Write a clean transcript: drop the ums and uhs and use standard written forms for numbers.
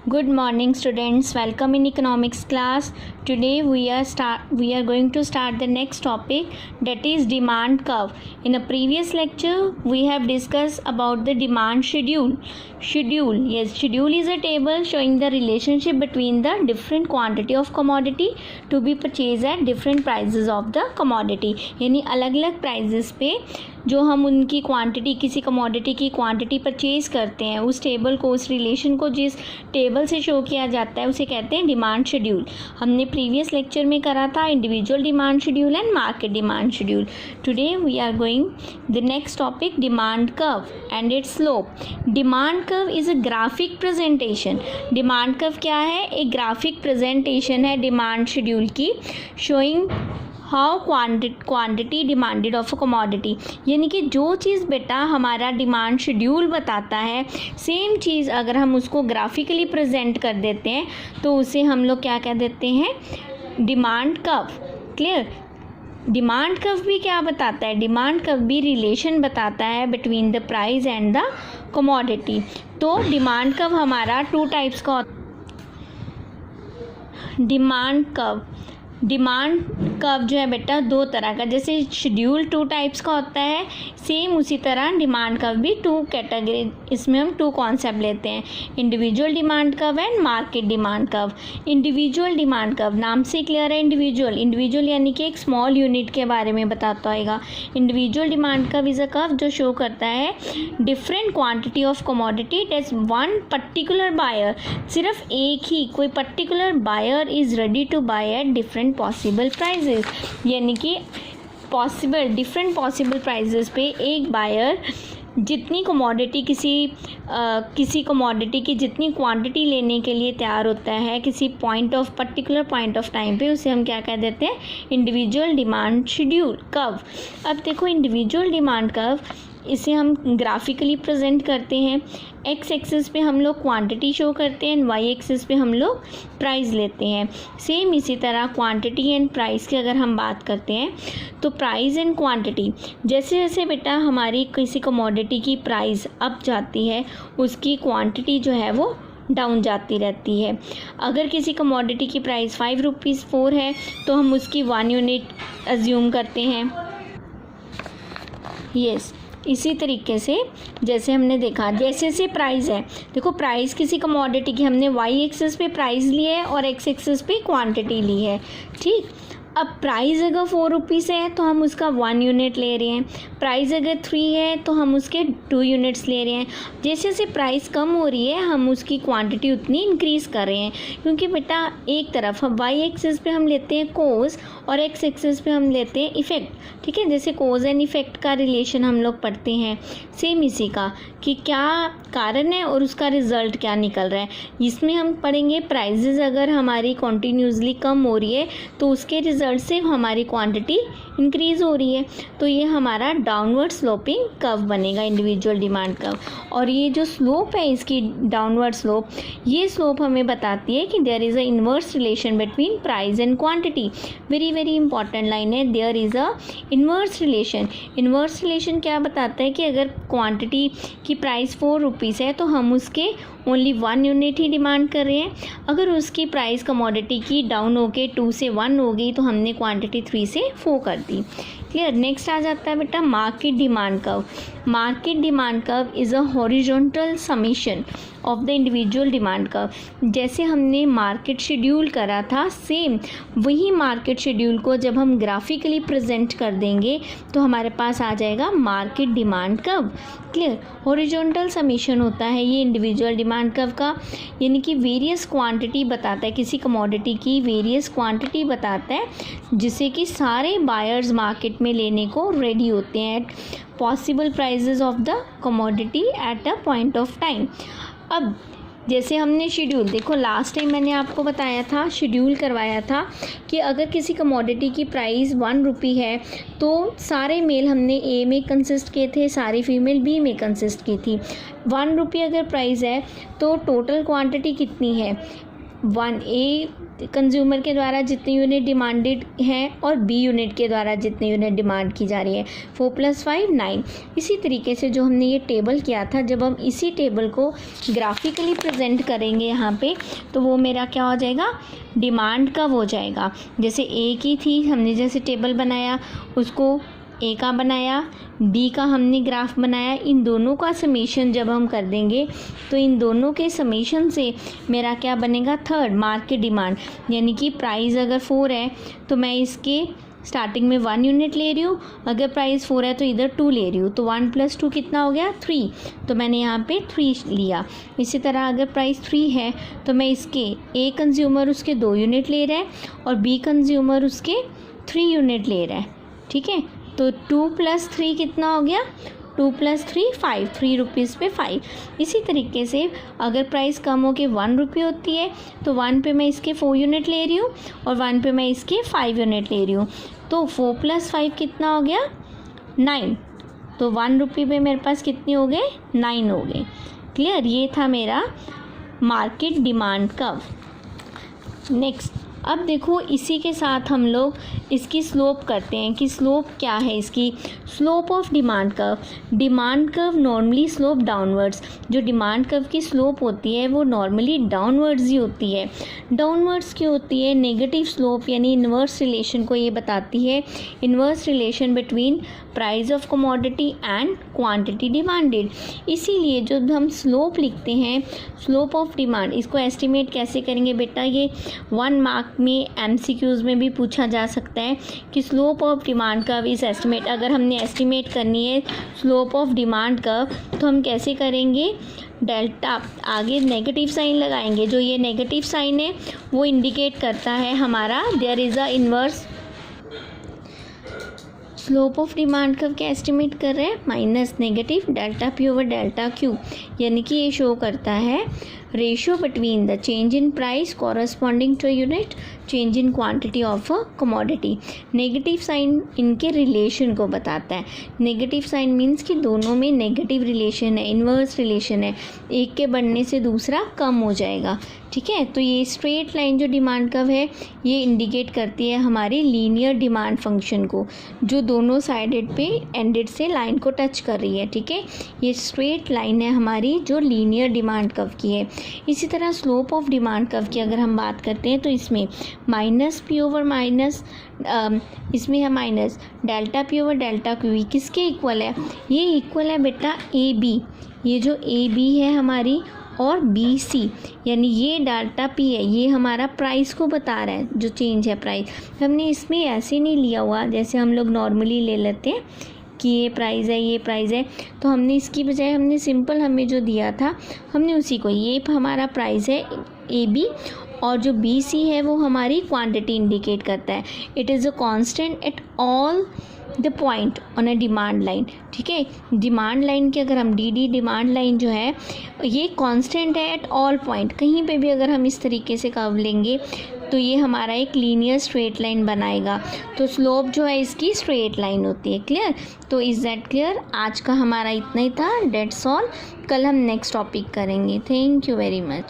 Good morning students, welcome in economics class. Today we are going to start the next topic, that is demand curve. In a previous lecture we have discussed about the demand schedule. Schedule is a table showing the relationship between the different quantity of commodity to be purchased at different prices of the commodity. यानी अलग अलग prices पे जो हम उनकी quantity, किसी commodity की quantity purchase करते हैं, उस टेबल को, उस रिलेशन को जिस टेबल से शो किया जाता है उसे कहते हैं डिमांड शेड्यूल. हमने प्रीवियस लेक्चर में करा था individual demand schedule and market demand schedule. Today we are going the next topic, demand curve and its slope. Demand curve is a graphic presentation. Demand curve क्या है? एक graphic presentation है demand schedule की, showing how quantity demanded of a commodity. यानी कि जो चीज़ बेटा हमारा डिमांड शेड्यूल बताता है, सेम चीज़ अगर हम उसको ग्राफिकली प्रेजेंट कर देते हैं तो उसे हम लोग क्या कह देते हैं? Demand curve. Clear? Demand curve भी क्या बताता है? डिमांड कर्व भी रिलेशन बताता है between the price and the commodity. तो डिमांड कर्व हमारा टू टाइप्स का. डिमांड कर्व जो है बेटा दो तरह का, जैसे शेड्यूल टू टाइप्स का होता है, सेम उसी तरह डिमांड कर्व भी टू कैटेगरी, इसमें हम टू कॉन्सेप्ट लेते हैं, individual demand curve and market demand curve. Individual demand curve नाम से क्लियर है. इंडिविजुअल यानी कि एक स्मॉल यूनिट के बारे में बताता होगा. Individual demand curve is a curve जो शो करता है different quantity of commodity that one particular buyer, सिर्फ एक ही कोई particular buyer is ready to buy at different possible prices. यानी कि डिफरेंट पॉसिबल प्राइजेस पे एक बायर जितनी कमोडिटी किसी कमोडिटी की जितनी क्वांटिटी लेने के लिए तैयार होता है किसी पर्टिकुलर पॉइंट ऑफ टाइम पे, उसे हम क्या कह देते हैं? Individual demand schedule curve. अब देखो इंडिविजुअल डिमांड कर्व, इसे हम ग्राफिकली प्रेजेंट करते हैं. एक्स एक्सिस पे हम लोग क्वांटिटी शो करते हैं, वाई एक्सिस पे हम लोग प्राइस लेते हैं. सेम इसी तरह क्वांटिटी एंड प्राइस की अगर हम बात करते हैं तो प्राइस एंड क्वांटिटी, जैसे जैसे बेटा हमारी किसी कमोडिटी की प्राइस अप जाती है उसकी क्वांटिटी जो है वो डाउन जाती रहती है. अगर किसी कमोडिटी की प्राइस 5 रुपीज़ 4 है तो हम उसकी 1 यूनिट अज्यूम करते हैं. यस, इसी तरीके से जैसे हमने देखा, जैसे जैसे प्राइस है, देखो प्राइस किसी कमोडिटी की हमने वाई एक्सिस पे प्राइस ली है और एक्स एक्सिस पे क्वांटिटी ली है. ठीक, अब प्राइस अगर 4 रुपीज़ है तो हम उसका 1 यूनिट ले रहे हैं. प्राइस अगर 3 है तो हम उसके 2 यूनिट्स ले रहे हैं. जैसे जैसे प्राइस कम हो रही है हम उसकी क्वांटिटी उतनी इंक्रीज़ कर रहे हैं, क्योंकि बेटा एक तरफ हम वाई एक्सिस पे हम लेते हैं कोज और एक्स एक्सिस पे हम लेते हैं इफ़ेक्ट. ठीक है, जैसे कोज एंड इफ़ेक्ट का रिलेशन हम लोग पढ़ते हैं, सेम इसी का कि क्या कारण है और उसका रिज़ल्ट क्या निकल रहा है. इसमें हम पढ़ेंगे प्राइजेज़ अगर हमारी कॉन्टीन्यूसली कम हो रही है तो उसके रिजल्ट से हमारी क्वांटिटी इंक्रीज़ हो रही है, तो ये हमारा डाउनवर्ड स्लोपिंग कर्व बनेगा, इंडिविजुअल डिमांड कर्व. और ये जो स्लोप है इसकी डाउनवर्ड स्लोप, ये स्लोप हमें बताती है कि there is a inverse relation between price and quantity. Very very important line है, there is a inverse relation. Inverse relation क्या बताता है कि अगर क्वांटिटी की प्राइस 4 रुपीज़ है तो हम उसके ओनली 1 यूनिट ही डिमांड कर रहे हैं. अगर उसकी प्राइस कमोडिटी की डाउन होके 2 से 1 हो गई तो हमने क्वांटिटी 3 से 4 कर दी. क्लियर? नेक्स्ट आ जाता है बेटा market demand curve. Market demand curve is a horizontal summation of the individual demand curve. जैसे हमने मार्केट शेड्यूल करा था, सेम वही मार्केट शेड्यूल को जब हम ग्राफिकली प्रेजेंट कर देंगे तो हमारे पास आ जाएगा market demand curve. Clear? Horizontal summation होता है ये इंडिविजुअल डिमांड कर्व का, यानी कि वेरियस क्वांटिटी बताता है, किसी कमोडिटी की वेरियस क्वांटिटी बताता है जिसे कि सारे बायर्स मार्केट में लेने को रेडी होते हैं at possible prices of the commodity at a point of time. अब जैसे हमने शेड्यूल, देखो लास्ट टाइम मैंने आपको बताया था, शेड्यूल करवाया था कि अगर किसी कमोडिटी की प्राइस 1 रुपी है तो सारे मेल हमने ए में कंसिस्ट किए थे, सारी फीमेल बी में कंसिस्ट की थी. 1 रुपी अगर प्राइस है तो टोटल क्वांटिटी कितनी है? 1 ए कंज्यूमर के द्वारा जितने यूनिट डिमांडेड है और बी यूनिट के द्वारा जितने यूनिट डिमांड की जा रही है। 4 + 5 9। इसी तरीके से जो हमने ये टेबल किया था, जब हम इसी टेबल को ग्राफिकली प्रेजेंट करेंगे यहाँ पे, तो वो मेरा क्या हो जाएगा, डिमांड कब हो जाएगा। जैसे ए की थी, हमने जैसे टेबल बनाया उसको ए का बनाया, बी का हमने ग्राफ बनाया, इन दोनों का समेशन जब हम कर देंगे तो इन दोनों के समेशन से मेरा क्या बनेगा, थर्ड मार्केट डिमांड। यानी कि प्राइस अगर 4 है तो मैं इसके स्टार्टिंग में 1 यूनिट ले रही हूँ, अगर प्राइस 4 है तो इधर 2 ले रही हूँ, तो 1 + 2 कितना हो गया, 3। तो मैंने यहाँ पे 3 लिया। इसी तरह अगर प्राइस 3 है तो मैं इसके ए कंज्यूमर उसके 2 यूनिट ले रहा है और बी कंज्यूमर उसके 3 यूनिट ले रहा है। ठीक है, तो 2 + 3 कितना हो गया, 2 + 3 5, 3 रुपीज़ पे 5। इसी तरीके से अगर प्राइस कम हो के 1 रुपये होती है तो 1 पे मैं इसके 4 यूनिट ले रही हूँ और 1 पे मैं इसके 5 यूनिट ले रही हूँ। तो 4 + 5 कितना हो गया, 9। तो 1 रुपये पे मेरे पास कितने हो गए, 9 हो गए। क्लियर, ये था मेरा मार्केट डिमांड कर्व। नेक्स्ट, अब देखो इसी के साथ हम लोग इसकी स्लोप करते हैं कि स्लोप क्या है इसकी। Slope of demand curve. Demand curve normally slope downwards. जो डिमांड कर्व की स्लोप होती है वो नॉर्मली डाउनवर्ड्स ही होती है। डाउनवर्ड्स क्यों होती है, नेगेटिव स्लोप यानी इन्वर्स रिलेशन को ये बताती है। Inverse relation between price of commodity and quantity demanded. इसीलिए जब हम स्लोप लिखते हैं, स्लोप ऑफ डिमांड, इसको एस्टिमेट कैसे करेंगे बेटा, ये 1 मार्क में MCQs में भी पूछा जा सकता है कि स्लोप ऑफ डिमांड कर्व इस एस्टिमेट। अगर हमने एस्टिमेट करनी है स्लोप ऑफ डिमांड कर्व तो हम कैसे करेंगे, डेल्टा आगे नेगेटिव साइन लगाएंगे। जो ये नेगेटिव साइन है वो इंडिकेट करता है हमारा there is a inverse. Slope of demand curve क्या एस्टिमेट कर रहे हैं, minus negative delta P over delta Q। यानी कि ये शो करता है ratio between the change in price corresponding to unit change in quantity of a commodity. Negative sign इनके रिलेशन को बताता है। नेगेटिव साइन मीन्स कि दोनों में नेगेटिव रिलेशन है, इन्वर्स रिलेशन है, एक के बढ़ने से दूसरा कम हो जाएगा। ठीक है, तो ये स्ट्रेट लाइन जो डिमांड कर्व है ये इंडिकेट करती है हमारी लीनियर डिमांड फंक्शन को, जो दोनों साइडेड पे एंडेड से लाइन को टच कर रही है। ठीक है, ये स्ट्रेट लाइन है हमारी जो लीनियर डिमांड कर्व की है। इसी तरह स्लोप ऑफ डिमांड कर्व की अगर हम बात करते हैं तो इसमें माइनस P ओवर माइनस, इसमें है minus delta P over delta Q। किसके इक्वल है, ये इक्वल है बेटा AB। ये जो AB है हमारी और BC, यानी ये डेल्टा P है, ये हमारा प्राइस को बता रहा है, जो चेंज है प्राइस। हमने इसमें ऐसे नहीं लिया हुआ जैसे हम लोग नॉर्मली ले लेते हैं कि ये प्राइस है ये प्राइस है, तो हमने इसकी बजाय हमने सिंपल हमें जो दिया था हमने उसी को, ये हमारा प्राइस है AB और जो BC है वो हमारी क्वांटिटी इंडिकेट करता है। It is a constant at all the point on a demand line. ठीक है, डिमांड लाइन की अगर हम डिमांड लाइन जो है ये कांस्टेंट है एट ऑल पॉइंट। कहीं पे भी अगर हम इस तरीके से कर्व लेंगे तो ये हमारा एक लीनियर स्ट्रेट लाइन बनाएगा। तो स्लोप जो है इसकी स्ट्रेट लाइन होती है। क्लियर, तो इज़ दैट क्लियर। आज का हमारा इतना ही था, डेट्स ऑल। कल हम नेक्स्ट टॉपिक करेंगे। Thank you very much.